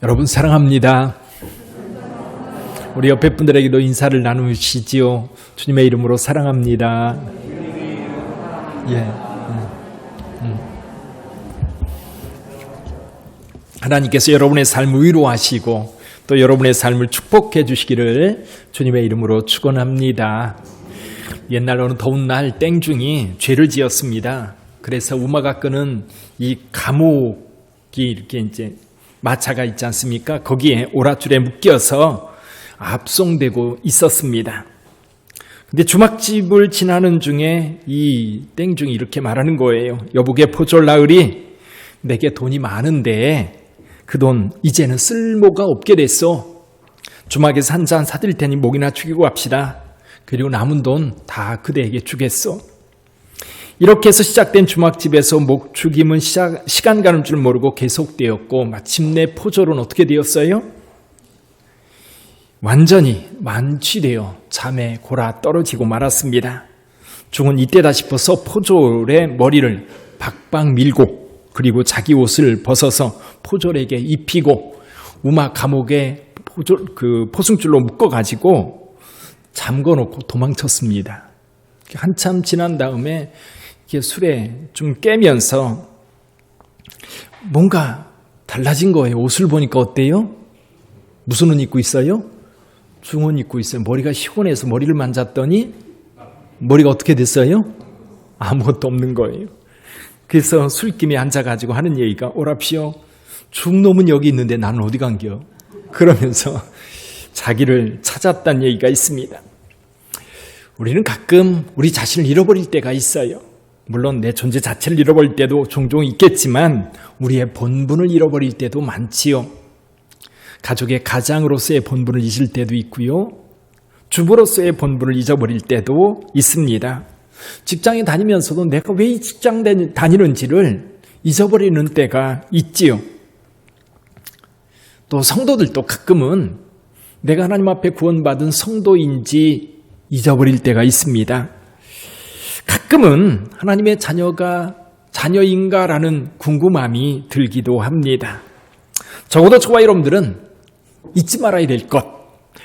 여러분 사랑합니다. 우리 옆에 분들에게도 인사를 나누시지요. 주님의 이름으로 사랑합니다. 하나님께서 여러분의 삶을 위로하시고 또 여러분의 삶을 축복해 주시기를 주님의 이름으로 축원합니다. 옛날 어느 더운 날 땡중이 죄를 지었습니다. 그래서 우마가 끄는 이 감옥이 이렇게 이제 마차가 있지 않습니까? 거기에 오랏줄에 묶여서 압송되고 있었습니다. 근데 주막집을 지나는 중에 이 땡중이 이렇게 말하는 거예요. 여보게 포졸나으리, 내게 돈이 많은데 그 돈 이제는 쓸모가 없게 됐어. 주막에서 한 잔 사드릴 테니 목이나 죽이고 갑시다. 그리고 남은 돈 다 그대에게 주겠어. 이렇게 해서 시작된 주막집에서 목 죽임은 시간 가는 줄 모르고 계속되었고 마침내 포졸은 어떻게 되었어요? 완전히 만취되어 잠에 골아 떨어지고 말았습니다. 중은 이때다 싶어서 포졸의 머리를 박박 밀고 그리고 자기 옷을 벗어서 포졸에게 입히고 우마 감옥에 포승줄로 묶어가지고 잠궈놓고 도망쳤습니다. 한참 지난 다음에 술에 좀 깨면서 뭔가 달라진 거예요. 옷을 보니까 어때요? 무슨 옷 입고 있어요? 중옷 입고 있어요. 머리가 시원해서 머리를 만졌더니 머리가 어떻게 됐어요? 아무것도 없는 거예요. 그래서 술김에 앉아가지고 하는 얘기가 오랍시오. 중놈은 여기 있는데 나는 어디 간겨? 그러면서 자기를 찾았다는 얘기가 있습니다. 우리는 가끔 우리 자신을 잃어버릴 때가 있어요. 물론 내 존재 자체를 잃어버릴 때도 종종 있겠지만 우리의 본분을 잃어버릴 때도 많지요. 가족의 가장으로서의 본분을 잊을 때도 있고요. 주부로서의 본분을 잊어버릴 때도 있습니다. 직장에 다니면서도 내가 왜 이 직장 다니는지를 잊어버리는 때가 있지요. 또 성도들도 가끔은 내가 하나님 앞에 구원받은 성도인지 잊어버릴 때가 있습니다. 가끔은 하나님의 자녀인가라는 궁금함이 들기도 합니다. 적어도 저와 여러분들은 잊지 말아야 될 것,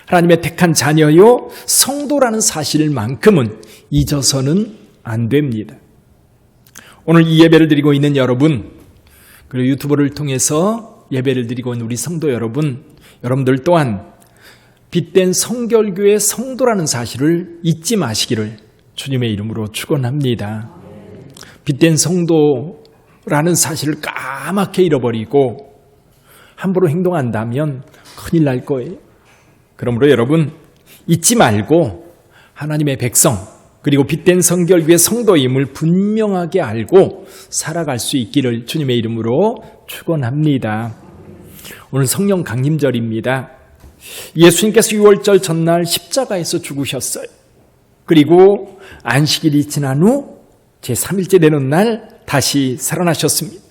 하나님의 택한 자녀요 성도라는 사실만큼은 잊어서는 안 됩니다. 오늘 이 예배를 드리고 있는 여러분, 그리고 유튜브를 통해서 예배를 드리고 있는 우리 성도 여러분, 여러분들 또한 빛된 성결교의 성도라는 사실을 잊지 마시기를 주님의 이름으로 축원합니다. 빛된 성도라는 사실을 까맣게 잃어버리고 함부로 행동한다면 큰일 날 거예요. 그러므로 여러분 잊지 말고 하나님의 백성 그리고 빛된 성결교의 성도임을 분명하게 알고 살아갈 수 있기를 주님의 이름으로 축원합니다. 오늘 성령 강림절입니다. 예수님께서 6월절 전날 십자가에서 죽으셨어요. 그리고 안식일이 지난 후 제3일째 되는 날 다시 살아나셨습니다.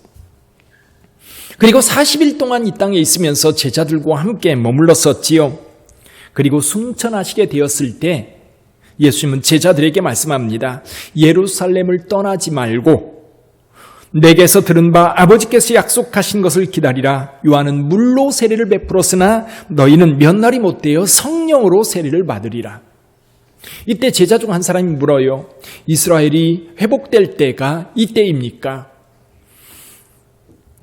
그리고 40일 동안 이 땅에 있으면서 제자들과 함께 머물렀었지요. 그리고 승천하시게 되었을 때 예수님은 제자들에게 말씀합니다. 예루살렘을 떠나지 말고 내게서 들은 바 아버지께서 약속하신 것을 기다리라. 요한은 물로 세례를 베풀었으나 너희는 몇 날이 못되어 성령으로 세례를 받으리라. 이때 제자 중 한 사람이 물어요. 이스라엘이 회복될 때가 이때입니까?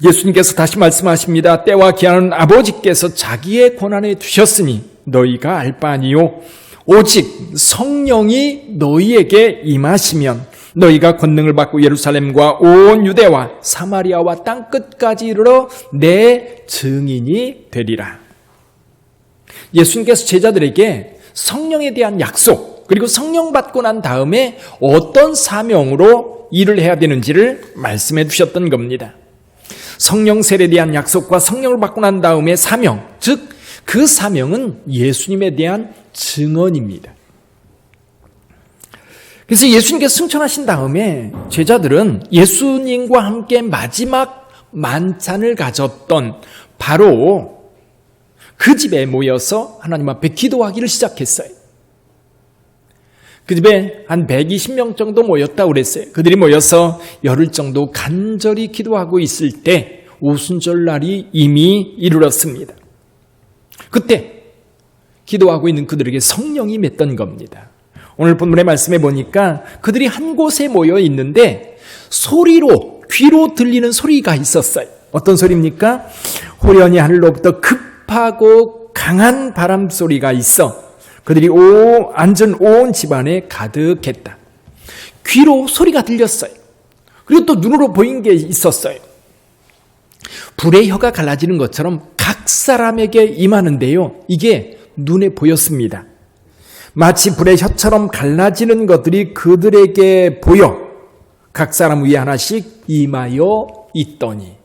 예수님께서 다시 말씀하십니다. 때와 기한은 아버지께서 자기의 권한에 두셨으니 너희가 알 바 아니요 오직 성령이 너희에게 임하시면 너희가 권능을 받고 예루살렘과 온 유대와 사마리아와 땅끝까지 이르러 내 증인이 되리라. 예수님께서 제자들에게 성령에 대한 약속 그리고 성령 받고 난 다음에 어떤 사명으로 일을 해야 되는지를 말씀해 주셨던 겁니다. 성령 세례에 대한 약속과 성령을 받고 난 다음에 사명, 즉 그 사명은 예수님에 대한 증언입니다. 그래서 예수님께서 승천하신 다음에 제자들은 예수님과 함께 마지막 만찬을 가졌던 바로 그 집에 모여서 하나님 앞에 기도하기를 시작했어요. 그 집에 한 120명 정도 모였다고 그랬어요. 그들이 모여서 열흘 정도 간절히 기도하고 있을 때 오순절 날이 이미 이르렀습니다. 그때 기도하고 있는 그들에게 성령이 맺던 겁니다. 오늘 본문의 말씀에 보니까 그들이 한 곳에 모여 있는데 귀로 들리는 소리가 있었어요. 어떤 소리입니까? 호련히 하늘로부터 급하고 강한 바람 소리가 있어 그들이 앉은 온 집안에 가득했다. 귀로 소리가 들렸어요. 그리고 또 눈으로 보인 게 있었어요. 불의 혀가 갈라지는 것처럼 각 사람에게 임하는데요. 이게 눈에 보였습니다. 마치 불의 혀처럼 갈라지는 것들이 그들에게 보여 각 사람 위에 하나씩 임하여 있더니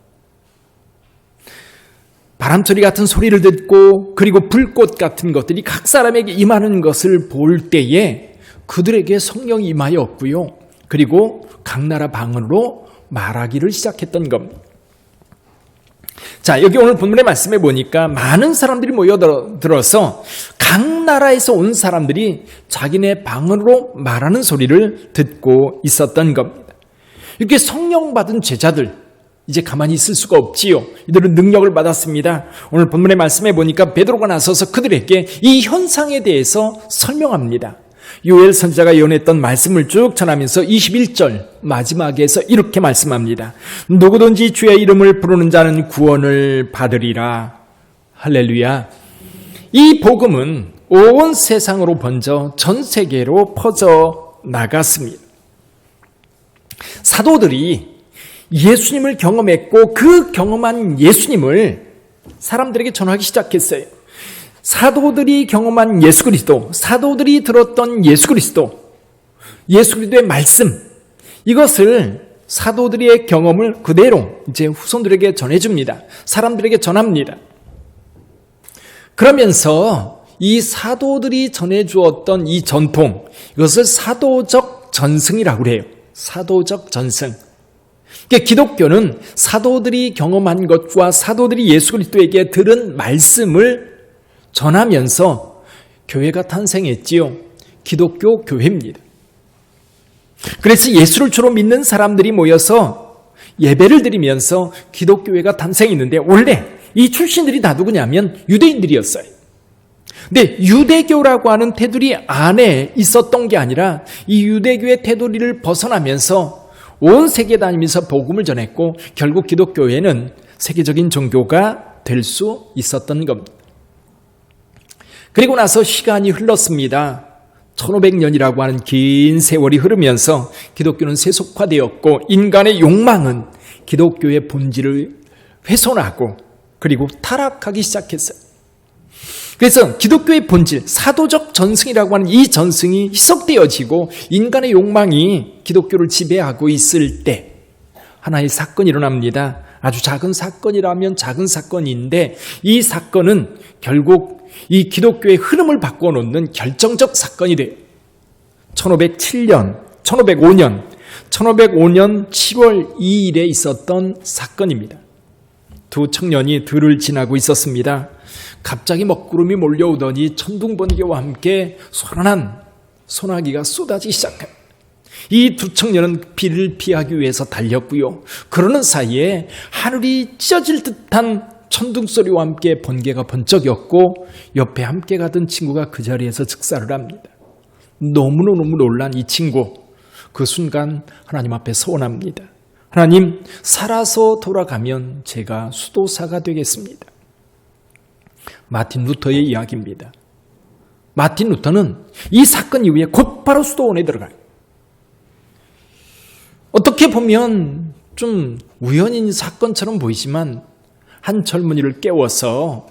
바람소리 같은 소리를 듣고 그리고 불꽃 같은 것들이 각 사람에게 임하는 것을 볼 때에 그들에게 성령이 임하였고요. 그리고 각 나라 방언으로 말하기를 시작했던 겁니다. 자, 여기 오늘 본문의 말씀에 보니까 많은 사람들이 모여들어서 각 나라에서 온 사람들이 자기네 방언으로 말하는 소리를 듣고 있었던 겁니다. 이렇게 성령 받은 제자들 이제 가만히 있을 수가 없지요. 이들은 능력을 받았습니다. 오늘 본문의 말씀에 보니까 베드로가 나서서 그들에게 이 현상에 대해서 설명합니다. 요엘 선지자가 예언했던 말씀을 쭉 전하면서 21절 마지막에서 이렇게 말씀합니다. 누구든지 주의 이름을 부르는 자는 구원을 받으리라. 할렐루야. 이 복음은 온 세상으로 번져 전 세계로 퍼져 나갔습니다. 사도들이 예수님을 경험했고 그 경험한 예수님을 사람들에게 전하기 시작했어요. 사도들이 경험한 예수 그리스도, 사도들이 들었던 예수 그리스도, 예수 그리스도의 말씀, 이것을 사도들의 경험을 그대로 이제 후손들에게 전해줍니다. 사람들에게 전합니다. 그러면서 이 사도들이 전해주었던 이 전통, 이것을 사도적 전승이라고 해요. 사도적 전승. 그러니까 기독교는 사도들이 경험한 것과 사도들이 예수 그리스도에게 들은 말씀을 전하면서 교회가 탄생했지요. 기독교 교회입니다. 그래서 예수를 주로 믿는 사람들이 모여서 예배를 드리면서 기독교회가 탄생했는데 원래 이 출신들이 다 누구냐면 유대인들이었어요. 근데 유대교라고 하는 테두리 안에 있었던 게 아니라 이 유대교의 테두리를 벗어나면서 온 세계 다니면서 복음을 전했고 결국 기독교회는 세계적인 종교가 될 수 있었던 겁니다. 그리고 나서 시간이 흘렀습니다. 1500년이라고 하는 긴 세월이 흐르면서 기독교는 세속화되었고 인간의 욕망은 기독교의 본질을 훼손하고 그리고 타락하기 시작했어요. 그래서 기독교의 본질, 사도적 전승이라고 하는 이 전승이 희석되어지고 인간의 욕망이 기독교를 지배하고 있을 때 하나의 사건이 일어납니다. 아주 작은 사건이라면 작은 사건인데 이 사건은 결국 이 기독교의 흐름을 바꿔놓는 결정적 사건이 돼요. 1505년 7월 2일에 있었던 사건입니다. 두 청년이 들을 지나고 있었습니다. 갑자기 먹구름이 몰려오더니 천둥번개와 함께 소란한 소나기가 쏟아지기 시작합니다. 이 두 청년은 비를 피하기 위해서 달렸고요. 그러는 사이에 하늘이 찢어질 듯한 천둥소리와 함께 번개가 번쩍였고 옆에 함께 가던 친구가 그 자리에서 즉사를 합니다. 너무너무 놀란 이 친구, 그 순간 하나님 앞에 서원합니다. 하나님, 살아서 돌아가면 제가 수도사가 되겠습니다. 마틴 루터의 이야기입니다. 마틴 루터는 이 사건 이후에 곧바로 수도원에 들어가요. 어떻게 보면 좀 우연인 사건처럼 보이지만 한 젊은이를 깨워서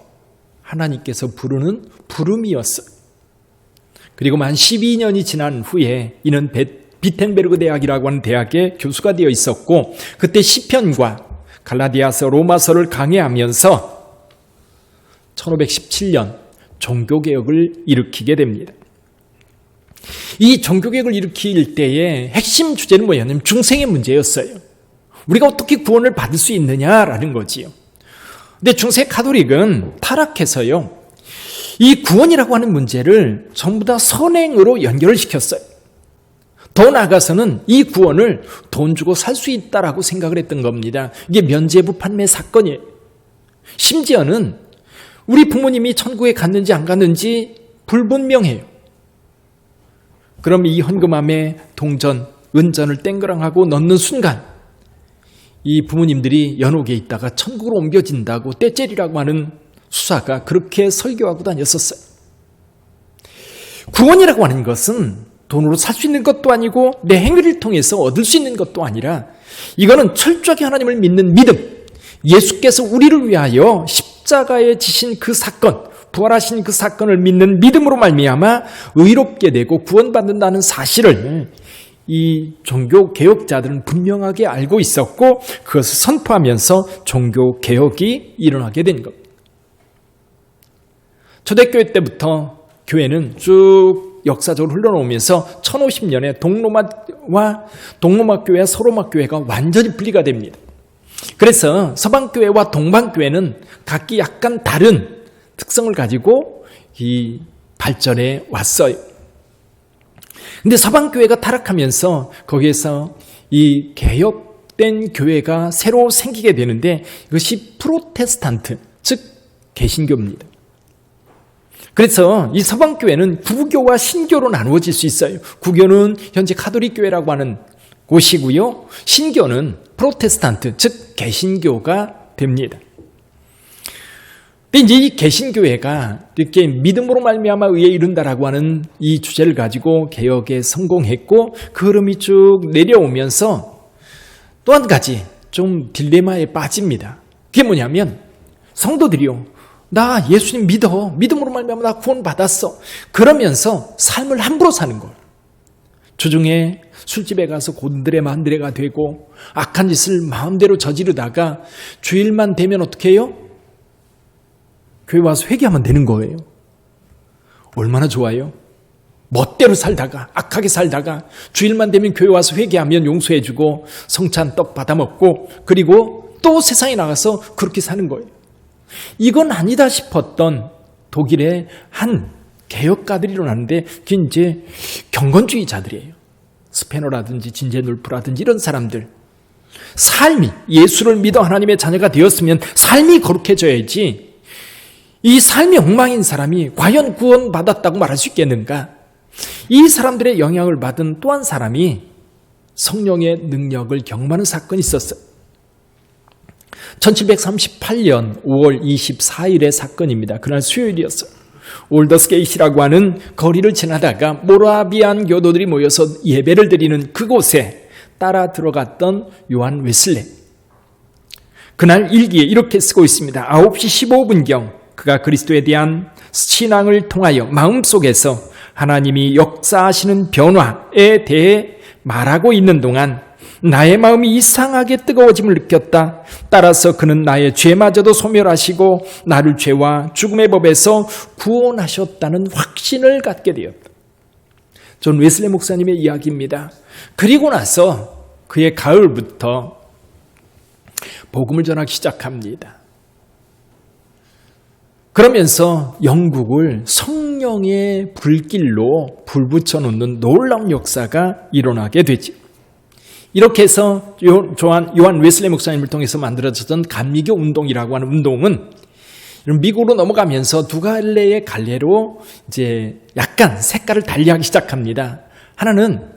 하나님께서 부르는 부름이었어요. 그리고 만 12년이 지난 후에 이는 비텐베르그 대학이라고 하는 대학의 교수가 되어 있었고 그때 시편과 갈라디아서, 로마서를 강해하면서 1517년 종교개혁을 일으키게 됩니다. 이 종교개혁을 일으킬 때의 핵심 주제는 뭐였냐면 중생의 문제였어요. 우리가 어떻게 구원을 받을 수 있느냐라는 거지요. 근데 중세 가톨릭은 타락해서요. 이 구원이라고 하는 문제를 전부 다 선행으로 연결을 시켰어요. 더 나아가서는 이 구원을 돈 주고 살 수 있다라고 생각을 했던 겁니다. 이게 면죄부 판매 사건이에요. 심지어는 우리 부모님이 천국에 갔는지 안 갔는지 불분명해요. 그럼 이 헌금함에 동전, 은전을 땡그랑하고 넣는 순간 이 부모님들이 연옥에 있다가 천국으로 옮겨진다고 떼째리라고 하는 수사가 그렇게 설교하고 다녔었어요. 구원이라고 하는 것은 돈으로 살 수 있는 것도 아니고 내 행위를 통해서 얻을 수 있는 것도 아니라 이거는 철저하게 하나님을 믿는 믿음, 예수께서 우리를 위하여 십자가에 지신 그 사건, 부활하신 그 사건을 믿는 믿음으로 말미암아 의롭게 되고 구원받는다는 사실을 이 종교 개혁자들은 분명하게 알고 있었고 그것을 선포하면서 종교 개혁이 일어나게 된 겁니다. 초대교회 때부터 교회는 쭉 역사적으로 흘러나오면서 1050년에 동로마 교회와 서로마 교회가 완전히 분리가 됩니다. 그래서 서방교회와 동방교회는 각기 약간 다른 특성을 가지고 이 발전해 왔어요. 근데 서방교회가 타락하면서 거기에서 이 개혁된 교회가 새로 생기게 되는데 이것이 프로테스탄트, 즉 개신교입니다. 그래서 이 서방교회는 구교와 신교로 나누어질 수 있어요. 구교는 현재 카톨릭교회라고 하는 곳이고요. 신교는 프로테스탄트, 즉 개신교가 됩니다. 근데 이제 이 개신교회가 이렇게 믿음으로 말미암아 의에 이른다라고 하는 이 주제를 가지고 개혁에 성공했고 그 흐름이 쭉 내려오면서 또 한 가지 좀 딜레마에 빠집니다. 그게 뭐냐면 성도들이요. 나 예수님 믿어. 믿음으로 말미암아 나 구원 받았어. 그러면서 삶을 함부로 사는 거예요. 주중에 술집에 가서 곤드레 만드레가 되고 악한 짓을 마음대로 저지르다가 주일만 되면 어떻게 해요? 교회 와서 회개하면 되는 거예요. 얼마나 좋아요? 멋대로 살다가 악하게 살다가 주일만 되면 교회 와서 회개하면 용서해주고 성찬 떡 받아먹고 그리고 또 세상에 나가서 그렇게 사는 거예요. 이건 아니다 싶었던 독일의 한 개혁가들이 일어나는데 그게 이제 경건주의자들이에요. 스페너라든지 진제놀프라든지 이런 사람들. 삶이 예수를 믿어 하나님의 자녀가 되었으면 삶이 거룩해져야지 이 삶이 엉망인 사람이 과연 구원받았다고 말할 수 있겠는가? 이 사람들의 영향을 받은 또 한 사람이 성령의 능력을 경험하는 사건이 있었어요. 1738년 5월 24일의 사건입니다. 그날 수요일이었어요. 올더스게이시라고 하는 거리를 지나다가 모라비안 교도들이 모여서 예배를 드리는 그곳에 따라 들어갔던 요한 웨슬레. 그날 일기에 이렇게 쓰고 있습니다. 9시 15분경 그가 그리스도에 대한 신앙을 통하여 마음속에서 하나님이 역사하시는 변화에 대해 말하고 있는 동안 나의 마음이 이상하게 뜨거워짐을 느꼈다. 따라서 그는 나의 죄마저도 소멸하시고 나를 죄와 죽음의 법에서 구원하셨다는 확신을 갖게 되었다. 존 웨슬레 목사님의 이야기입니다. 그리고 나서 그의 가을부터 복음을 전하기 시작합니다. 그러면서 영국을 성령의 불길로 불붙여 놓는 놀라운 역사가 일어나게 되죠. 이렇게 해서 요한 웨슬레 목사님을 통해서 만들어졌던 감리교 운동이라고 하는 운동은 미국으로 넘어가면서 두 갈래의 갈래로 이제 약간 색깔을 달리하기 시작합니다. 하나는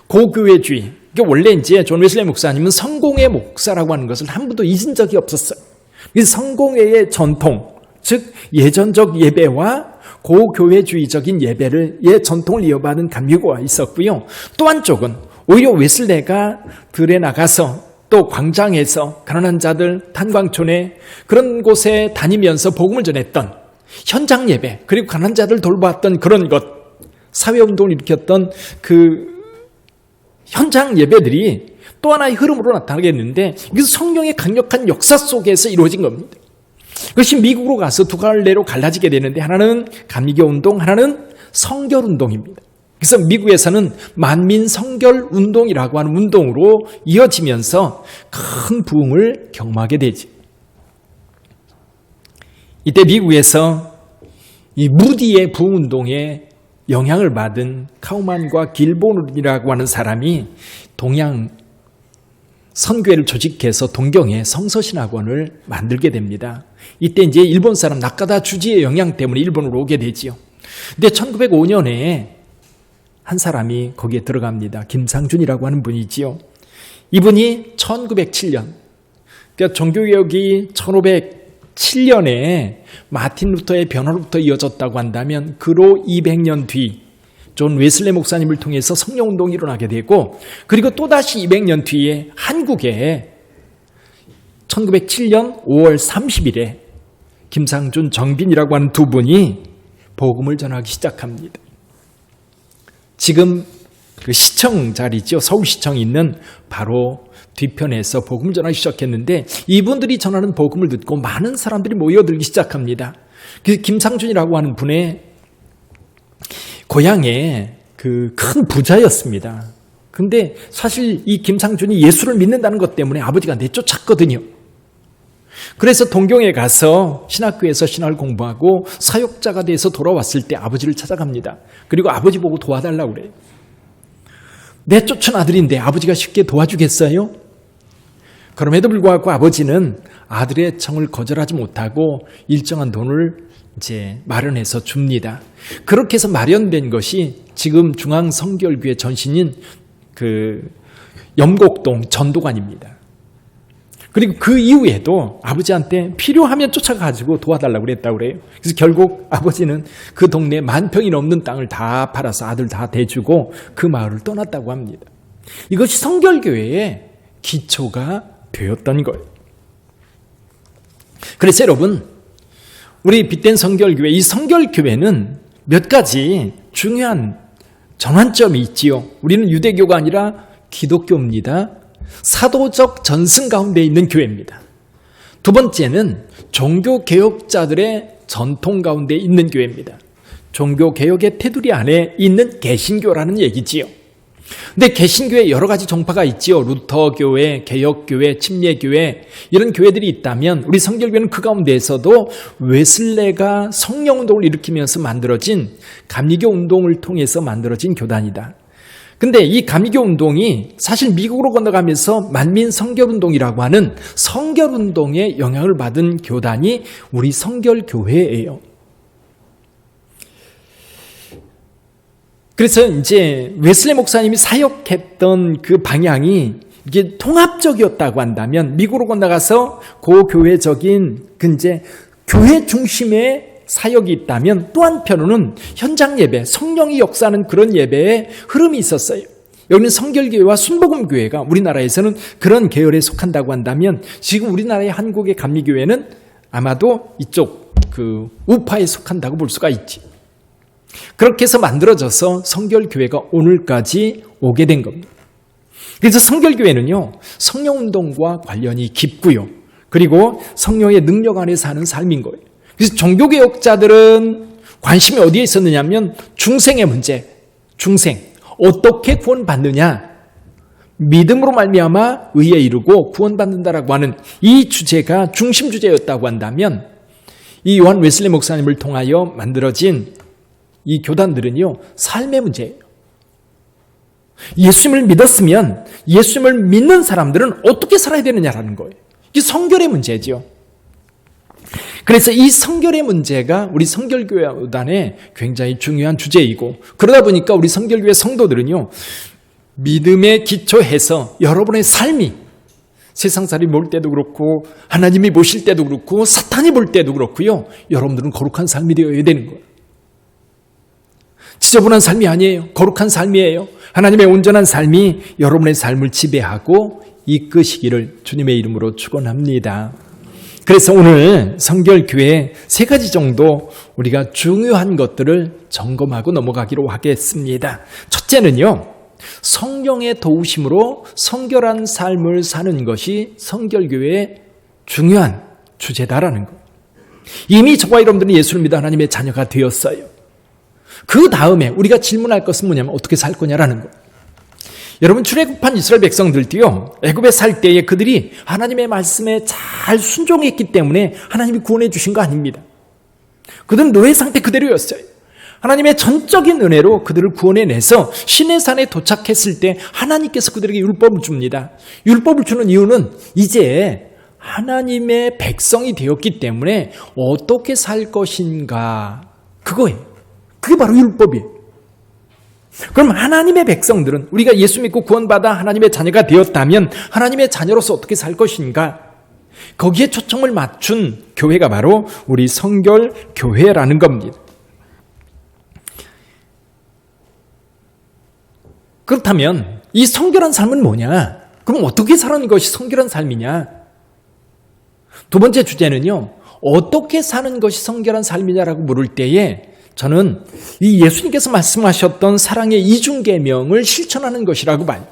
고교회주의. 원래 이제 존 웨슬레 목사님은 성공회 목사라고 하는 것을 한 번도 잊은 적이 없었어요. 그래서 성공회의 전통, 즉 예전적 예배와 고교회주의적인 예배의 전통을 이어받은 감리교가 있었고요. 또 한쪽은 오히려 웨슬레가 들에 나가서 또 광장에서 가난한 자들, 탄광촌에 그런 곳에 다니면서 복음을 전했던 현장 예배, 그리고 가난한 자들 돌봤던 그런 것, 사회운동을 일으켰던 그 현장 예배들이 또 하나의 흐름으로 나타나겠는데 이것은 성령의 강력한 역사 속에서 이루어진 겁니다. 그것이 미국으로 가서 두 갈래로 갈라지게 되는데 하나는 감리교 운동, 하나는 성결 운동입니다. 그래서 미국에서는 만민 성결 운동이라고 하는 운동으로 이어지면서 큰 부흥을 경험하게 되지. 이때 미국에서 이 무디의 부흥 운동에 영향을 받은 카우만과 길본이라고 하는 사람이 동양 선교회를 조직해서 동경에 성서신학원을 만들게 됩니다. 이때 이제 일본 사람 나카다 주지의 영향 때문에 일본으로 오게 되지요. 근데 1905년에 한 사람이 거기에 들어갑니다. 김상준이라고 하는 분이지요. 이분이 1907년, 그러니까 종교개혁이 1507년에 마틴 루터의 변화로부터 이어졌다고 한다면 그로 200년 뒤 존 웨슬레 목사님을 통해서 성령운동이 일어나게 되고, 그리고 또다시 200년 뒤에 한국에 1907년 5월 30일에 김상준, 정빈이라고 하는 두 분이 복음을 전하기 시작합니다. 지금 그 시청 자리죠. 서울시청이 있는 바로 뒤편에서 복음을 전하기 시작했는데, 이분들이 전하는 복음을 듣고 많은 사람들이 모여들기 시작합니다. 그래서 김상준이라고 하는 분의 고향에 그 큰 부자였습니다. 근데 사실 이 김상준이 예수를 믿는다는 것 때문에 아버지가 내쫓았거든요. 그래서 동경에 가서 신학교에서 신학을 공부하고 사역자가 돼서 돌아왔을 때 아버지를 찾아갑니다. 그리고 아버지 보고 도와달라고 그래요. 내쫓은 아들인데 아버지가 쉽게 도와주겠어요? 그럼에도 불구하고 아버지는 아들의 청을 거절하지 못하고 일정한 돈을 이제 마련해서 줍니다. 그렇게 해서 마련된 것이 지금 중앙성결교회 전신인 그 염곡동 전도관입니다. 그리고 그 이후에도 아버지한테 필요하면 쫓아가지고 도와달라고 그랬다고 그래요. 그래서 결국 아버지는 그 동네 10,000평이 넘는 땅을 다 팔아서 아들 다 대주고 그 마을을 떠났다고 합니다. 이것이 성결교회의 기초가 되었던 거예요. 그래서 여러분, 우리 빛된 성결교회, 이 성결교회는 몇 가지 중요한 전환점이 있지요. 우리는 유대교가 아니라 기독교입니다. 사도적 전승 가운데 있는 교회입니다. 두 번째는 종교개혁자들의 전통 가운데 있는 교회입니다. 종교개혁의 테두리 안에 있는 개신교라는 얘기지요. 근데 개신교에 여러 가지 종파가 있지요. 루터교회, 개혁교회, 침례교회, 이런 교회들이 있다면 우리 성결교회는 그 가운데에서도 웨슬레가 성령운동을 일으키면서 만들어진 감리교 운동을 통해서 만들어진 교단이다. 근데 이 감리교 운동이 사실 미국으로 건너가면서 만민 성결운동이라고 하는 성결운동의 영향을 받은 교단이 우리 성결교회예요. 그래서 이제 웨슬레 목사님이 사역했던 그 방향이 이게 통합적이었다고 한다면 미국으로 건너가서 고교회적인 그 이제 교회 중심의 사역이 있다면, 또 한편으로는 현장 예배, 성령이 역사하는 그런 예배의 흐름이 있었어요. 여기는 성결교회와 순복음교회가 우리나라에서는 그런 계열에 속한다고 한다면, 지금 우리나라의 한국의 감리교회는 아마도 이쪽 그 우파에 속한다고 볼 수가 있지. 그렇게 해서 만들어져서 성결교회가 오늘까지 오게 된 겁니다. 그래서 성결교회는요, 성령운동과 관련이 깊고요. 그리고 성령의 능력 안에 사는 삶인 거예요. 그래서 종교개혁자들은 관심이 어디에 있었느냐면 중생의 문제, 중생, 어떻게 구원받느냐, 믿음으로 말미암아 의에 이르고 구원받는다라고 하는 이 주제가 중심 주제였다고 한다면, 이 요한 웨슬레 목사님을 통하여 만들어진 이 교단들은요, 삶의 문제예요. 예수님을 믿었으면 예수님을 믿는 사람들은 어떻게 살아야 되느냐라는 거예요. 이게 성결의 문제죠. 그래서 이 성결의 문제가 우리 성결교단의 굉장히 중요한 주제이고, 그러다 보니까 우리 성결교회 성도들은요, 믿음에 기초해서 여러분의 삶이 세상살이 볼 때도 그렇고 하나님이 보실 때도 그렇고 사탄이 볼 때도 그렇고요, 여러분들은 거룩한 삶이 되어야 되는 거예요. 지저분한 삶이 아니에요. 거룩한 삶이에요. 하나님의 온전한 삶이 여러분의 삶을 지배하고 이끄시기를 주님의 이름으로 축원합니다. 그래서 오늘 성결교회 3가지 정도 우리가 중요한 것들을 점검하고 넘어가기로 하겠습니다. 첫째는요, 성령의 도우심으로 성결한 삶을 사는 것이 성결교회의 중요한 주제다라는 것. 이미 저와 여러분들은 예수를 믿어 하나님의 자녀가 되었어요. 그 다음에 우리가 질문할 것은 뭐냐면 어떻게 살 거냐라는 것. 여러분, 출애굽한 이스라엘 백성들도요, 애굽에 살 때에 그들이 하나님의 말씀에 잘 순종했기 때문에 하나님이 구원해 주신 거 아닙니다. 그들은 노예 상태 그대로였어요. 하나님의 전적인 은혜로 그들을 구원해내서 시내산에 도착했을 때 하나님께서 그들에게 율법을 줍니다. 율법을 주는 이유는 이제 하나님의 백성이 되었기 때문에 어떻게 살 것인가, 그거예요. 그게 바로 율법이에요. 그럼 하나님의 백성들은, 우리가 예수 믿고 구원받아 하나님의 자녀가 되었다면 하나님의 자녀로서 어떻게 살 것인가, 거기에 초점을 맞춘 교회가 바로 우리 성결교회라는 겁니다. 그렇다면 이 성결한 삶은 뭐냐? 그럼 어떻게 사는 것이 성결한 삶이냐? 두 번째 주제는요, 어떻게 사는 것이 성결한 삶이냐라고 물을 때에 저는 이 예수님께서 말씀하셨던 사랑의 이중계명을 실천하는 것이라고 봐요.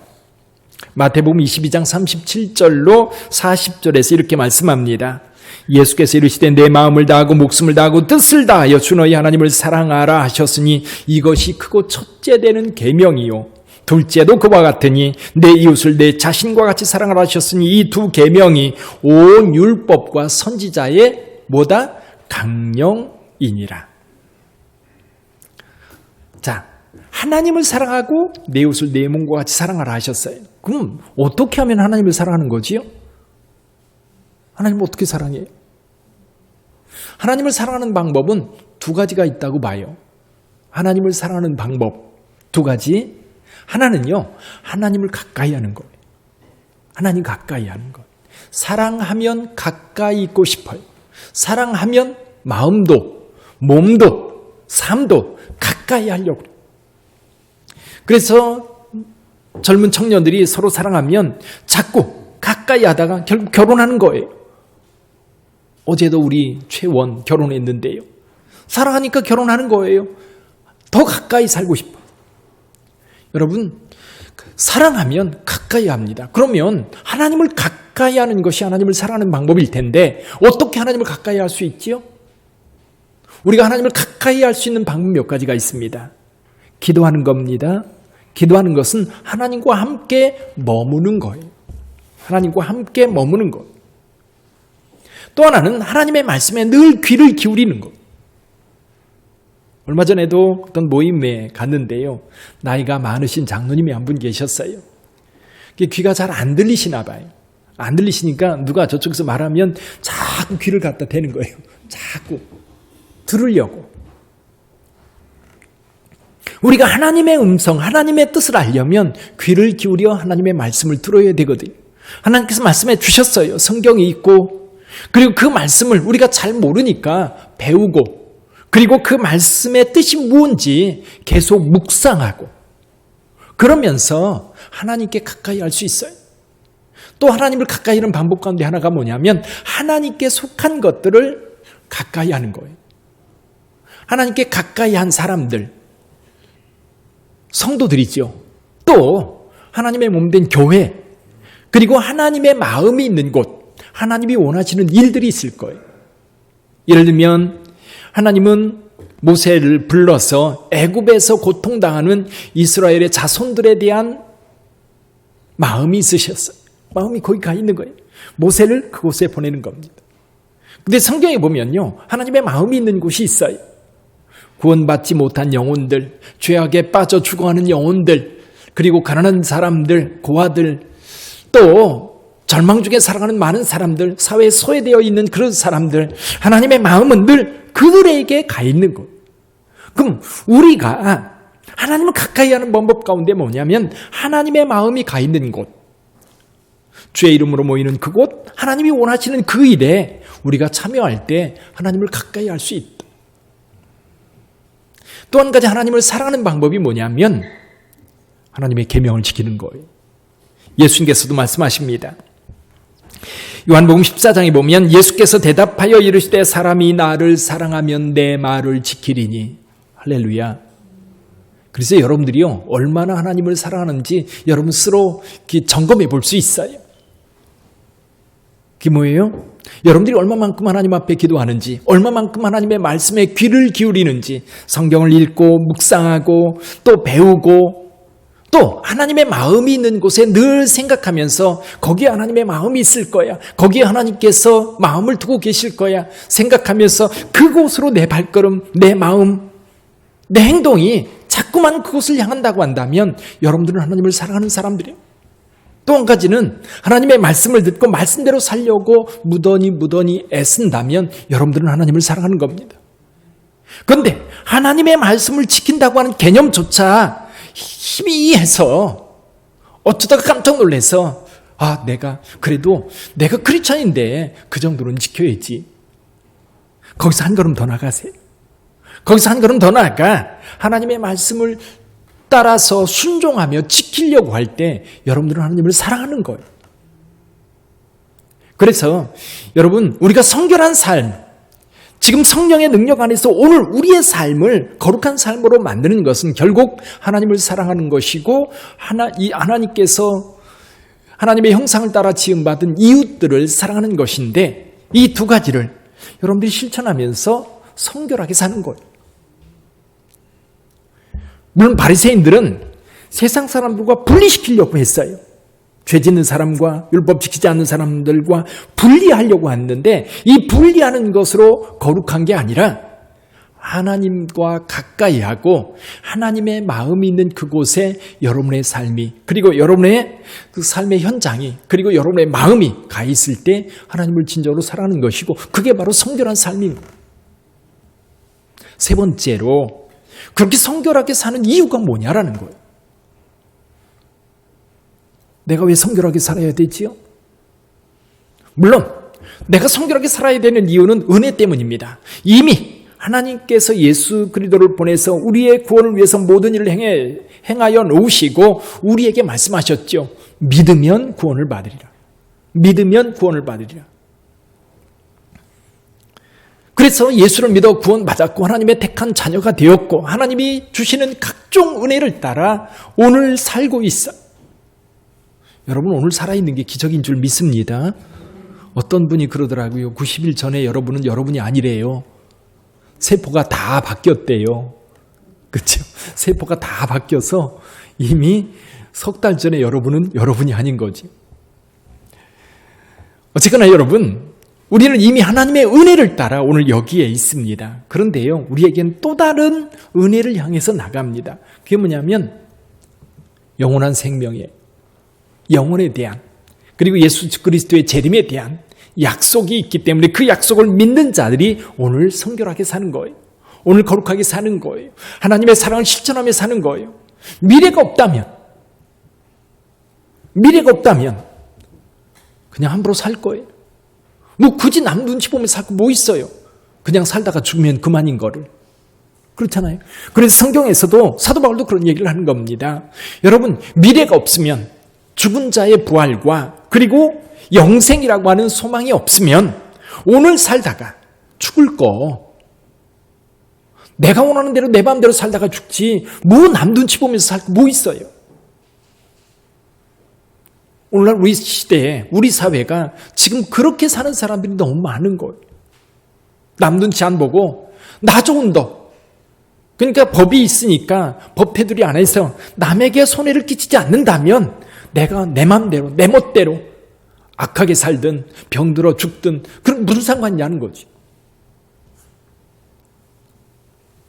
마태복음 22장 37절로 40절에서 이렇게 말씀합니다. 예수께서 이르시되 내 마음을 다하고 목숨을 다하고 뜻을 다하여 주 너희 하나님을 사랑하라 하셨으니 이것이 크고 첫째 되는 계명이요 둘째도 그와 같으니 내 이웃을 내 자신과 같이 사랑하라 하셨으니 이 두 계명이 온 율법과 선지자의 뭐다? 강령이니라. 자, 하나님을 사랑하고 내 이웃을 내 몸과 같이 사랑하라 하셨어요. 그럼 어떻게 하면 하나님을 사랑하는 거지요? 하나님을 어떻게 사랑해요? 하나님을 사랑하는 방법은 두 가지가 있다고 봐요. 하나님을 사랑하는 방법 두 가지. 하나는요, 하나님을 가까이 하는 거예요. 하나님 가까이 하는 것. 사랑하면 가까이 있고 싶어요. 사랑하면 마음도, 몸도, 삶도 가까이 하려고. 그래서 젊은 청년들이 서로 사랑하면 자꾸 가까이 하다가 결국 결혼하는 거예요. 어제도 우리 최원 결혼했는데요. 사랑하니까 결혼하는 거예요. 더 가까이 살고 싶어. 여러분, 사랑하면 가까이 합니다. 그러면 하나님을 가까이 하는 것이 하나님을 사랑하는 방법일 텐데 어떻게 하나님을 가까이 할 수 있지요? 우리가 하나님을 가까이 할 수 있는 방법 몇 가지가 있습니다. 기도하는 겁니다. 기도하는 것은 하나님과 함께 머무는 거예요. 하나님과 함께 머무는 것. 또 하나는 하나님의 말씀에 늘 귀를 기울이는 것. 얼마 전에도 어떤 모임에 갔는데요. 나이가 많으신 장로님이 한 분 계셨어요. 귀가 잘 안 들리시나 봐요. 안 들리시니까 누가 저쪽에서 말하면 자꾸 귀를 갖다 대는 거예요. 자꾸 들으려고. 우리가 하나님의 음성, 하나님의 뜻을 알려면 귀를 기울여 하나님의 말씀을 들어야 되거든요. 하나님께서 말씀해 주셨어요. 성경이 있고, 그리고 그 말씀을 우리가 잘 모르니까 배우고, 그리고 그 말씀의 뜻이 무엇인지 계속 묵상하고, 그러면서 하나님께 가까이 할 수 있어요. 또 하나님을 가까이 하는 방법 가운데 하나가 뭐냐면 하나님께 속한 것들을 가까이 하는 거예요. 하나님께 가까이 한 사람들, 성도들이죠. 또 하나님의 몸된 교회, 그리고 하나님의 마음이 있는 곳, 하나님이 원하시는 일들이 있을 거예요. 예를 들면 하나님은 모세를 불러서 애굽에서 고통당하는 이스라엘의 자손들에 대한 마음이 있으셨어요. 마음이 거기 가 있는 거예요. 모세를 그곳에 보내는 겁니다. 근데 성경에 보면요, 하나님의 마음이 있는 곳이 있어요. 구원받지 못한 영혼들, 죄악에 빠져 죽어가는 영혼들, 그리고 가난한 사람들, 고아들, 또 절망 중에 살아가는 많은 사람들, 사회에 소외되어 있는 그런 사람들, 하나님의 마음은 늘 그들에게 가 있는 것. 그럼 우리가 하나님을 가까이 하는 방법 가운데 뭐냐면 하나님의 마음이 가 있는 곳, 주의 이름으로 모이는 그곳, 하나님이 원하시는 그 일에 우리가 참여할 때 하나님을 가까이 할 수 있다. 또 한 가지 하나님을 사랑하는 방법이 뭐냐면 하나님의 계명을 지키는 거예요. 예수님께서도 말씀하십니다. 요한복음 14장에 보면 예수께서 대답하여 이르시되 사람이 나를 사랑하면 내 말을 지키리니. 할렐루야. 그래서 여러분들이요, 얼마나 하나님을 사랑하는지 여러분 스스로 점검해 볼 수 있어요. 그게 뭐예요? 여러분들이 얼마만큼 하나님 앞에 기도하는지, 얼마만큼 하나님의 말씀에 귀를 기울이는지, 성경을 읽고 묵상하고 또 배우고 또 하나님의 마음이 있는 곳에 늘 생각하면서 거기에 하나님의 마음이 있을 거야, 거기에 하나님께서 마음을 두고 계실 거야 생각하면서 그곳으로 내 발걸음, 내 마음 내 행동이 자꾸만 그곳을 향한다고 한다면 여러분들은 하나님을 사랑하는 사람들이에요. 또 한 가지는 하나님의 말씀을 듣고 말씀대로 살려고 무던히 애쓴다면 여러분들은 하나님을 사랑하는 겁니다. 그런데 하나님의 말씀을 지킨다고 하는 개념조차 희미해서 어쩌다가 깜짝 놀라서 내가 크리스찬인데 그 정도는 지켜야지. 거기서 한 걸음 더 나가세요. 거기서 한 걸음 더 나아가 하나님의 말씀을 따라서 순종하며 지키려고 할 때 여러분들은 하나님을 사랑하는 거예요. 그래서 여러분, 우리가 성결한 삶, 지금 성령의 능력 안에서 오늘 우리의 삶을 거룩한 삶으로 만드는 것은 결국 하나님을 사랑하는 것이고 하나님께서 하나님의 형상을 따라 지음받은 이웃들을 사랑하는 것인데 이 두 가지를 여러분들이 실천하면서 성결하게 사는 거예요. 물론 바리새인들은 세상 사람들과 분리시키려고 했어요. 죄 짓는 사람과 율법 지키지 않는 사람들과 분리하려고 했는데 이 분리하는 것으로 거룩한 게 아니라 하나님과 가까이 하고 하나님의 마음이 있는 그곳에 여러분의 삶이 그리고 여러분의 그 삶의 현장이 그리고 여러분의 마음이 가 있을 때 하나님을 진정으로 사랑하는 것이고 그게 바로 성결한 삶입니다. 세 번째로 그렇게 성결하게 사는 이유가 뭐냐라는 거예요. 내가 왜 성결하게 살아야 되지요? 물론 내가 성결하게 살아야 되는 이유는 은혜 때문입니다. 이미 하나님께서 예수 그리스도를 보내서 우리의 구원을 위해서 모든 일을 행하여 놓으시고 우리에게 말씀하셨죠. 믿으면 구원을 받으리라. 믿으면 구원을 받으리라. 그래서 예수를 믿어 구원받았고 하나님의 택한 자녀가 되었고 하나님이 주시는 각종 은혜를 따라 오늘 살고 있어. 여러분 오늘 살아있는 게 기적인 줄 믿습니다. 어떤 분이 그러더라고요. 90일 전에 여러분은 여러분이 아니래요. 세포가 다 바뀌었대요. 그렇죠? 세포가 다 바뀌어서 이미 석 달 전에 여러분은 여러분이 아닌 거지. 어쨌거나 여러분 우리는 이미 하나님의 은혜를 따라 오늘 여기에 있습니다. 그런데요, 우리에겐 또 다른 은혜를 향해서 나갑니다. 그게 뭐냐면 영원한 생명에 영혼에 대한 그리고 예수 그리스도의 재림에 대한 약속이 있기 때문에 그 약속을 믿는 자들이 오늘 성결하게 사는 거예요. 오늘 거룩하게 사는 거예요. 하나님의 사랑을 실천하며 사는 거예요. 미래가 없다면 그냥 함부로 살 거예요. 뭐 굳이 남 눈치 보면서 살고 뭐 있어요. 그냥 살다가 죽으면 그만인 거를. 그렇잖아요. 그래서 성경에서도 사도 바울도 그런 얘기를 하는 겁니다. 여러분 미래가 없으면 죽은 자의 부활과 그리고 영생이라고 하는 소망이 없으면 오늘 살다가 죽을 거 내가 원하는 대로 내 마음대로 살다가 죽지 뭐 남 눈치 보면서 살고 뭐 있어요. 오늘날 우리 시대에 우리 사회가 지금 그렇게 사는 사람들이 너무 많은 거예요. 남 눈치 안 보고 나 좋은 더 그러니까 법이 있으니까 법 테두리 안에서 남에게 손해를 끼치지 않는다면 내가 내 마음대로 내 멋대로 악하게 살든 병들어 죽든 그럼 무슨 상관이냐는 거지.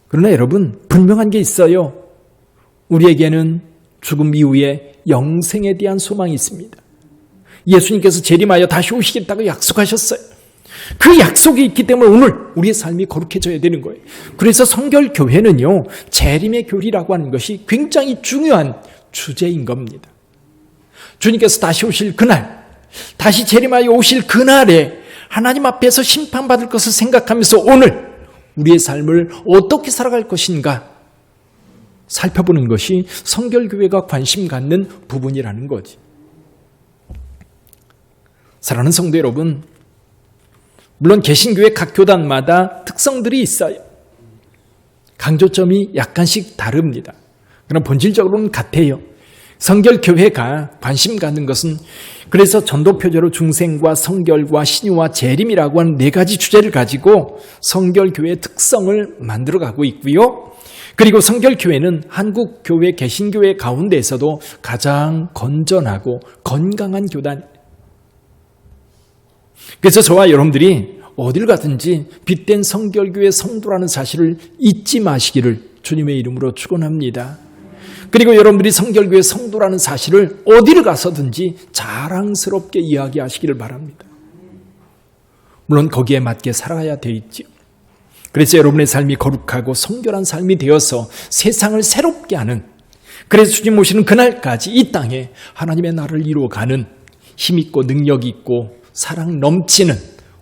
그러나 여러분 분명한 게 있어요. 우리에게는 죽음 이후에 영생에 대한 소망이 있습니다. 예수님께서 재림하여 다시 오시겠다고 약속하셨어요. 그 약속이 있기 때문에 오늘 우리의 삶이 거룩해져야 되는 거예요. 그래서 성결교회는요 재림의 교리라고 하는 것이 굉장히 중요한 주제인 겁니다. 주님께서 다시 오실 그날 다시 재림하여 오실 그날에 하나님 앞에서 심판받을 것을 생각하면서 오늘 우리의 삶을 어떻게 살아갈 것인가 살펴보는 것이 성결교회가 관심 갖는 부분이라는 거지. 사랑하는 성도 여러분, 물론 개신교회 각 교단마다 특성들이 있어요. 강조점이 약간씩 다릅니다. 그럼 본질적으로는 같아요. 성결교회가 관심 갖는 것은 그래서 전도표제로 중생과 성결과 신유와 재림이라고 하는 네 가지 주제를 가지고 성결교회의 특성을 만들어가고 있고요. 그리고 성결교회는 한국교회 개신교회 가운데에서도 가장 건전하고 건강한 교단. 그래서 저와 여러분들이 어딜 가든지 빛된 성결교회 성도라는 사실을 잊지 마시기를 주님의 이름으로 축원합니다. 그리고 여러분들이 성결교회 성도라는 사실을 어디를 가서든지 자랑스럽게 이야기하시기를 바랍니다. 물론 거기에 맞게 살아가야 돼 있죠. 그래서 여러분의 삶이 거룩하고 성결한 삶이 되어서 세상을 새롭게 하는, 그래서 주님 오시는 그날까지 이 땅에 하나님의 나라를 이루어가는 힘있고 능력있고 사랑 넘치는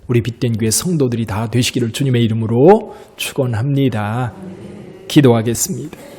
우리 빛된 교회 성도들이 다 되시기를 주님의 이름으로 축원합니다. 기도하겠습니다.